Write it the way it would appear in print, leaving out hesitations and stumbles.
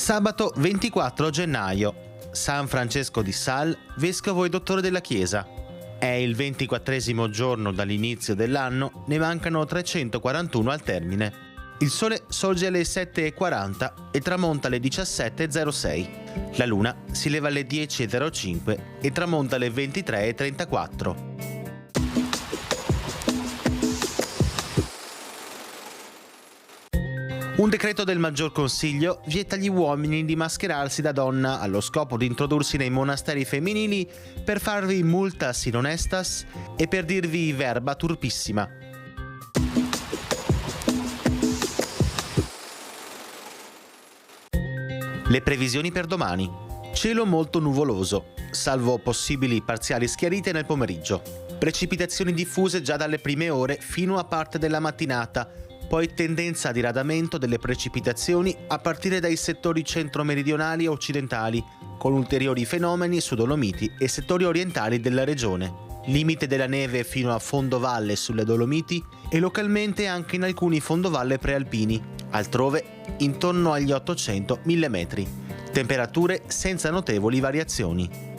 Sabato 24 gennaio. San Francesco di Sales, vescovo e dottore della Chiesa. È il 24esimo giorno dall'inizio dell'anno, ne mancano 341 al termine. Il sole sorge alle 7:40 e tramonta alle 17:06. La luna si leva alle 10:05 e tramonta alle 23:34. Un decreto del Maggior Consiglio vieta agli uomini di mascherarsi da donna allo scopo di introdursi nei monasteri femminili per farvi multas in honestas e per dirvi verba turpissima. Le previsioni per domani. Cielo molto nuvoloso, salvo possibili parziali schiarite nel pomeriggio. Precipitazioni diffuse già dalle prime ore fino a parte della mattinata, poi tendenza a diradamento delle precipitazioni a partire dai settori centro-meridionali e occidentali, con ulteriori fenomeni su Dolomiti e settori orientali della regione. Limite della neve fino a fondovalle sulle Dolomiti e localmente anche in alcuni fondovalle prealpini, altrove intorno agli 800-1000 metri. Temperature senza notevoli variazioni.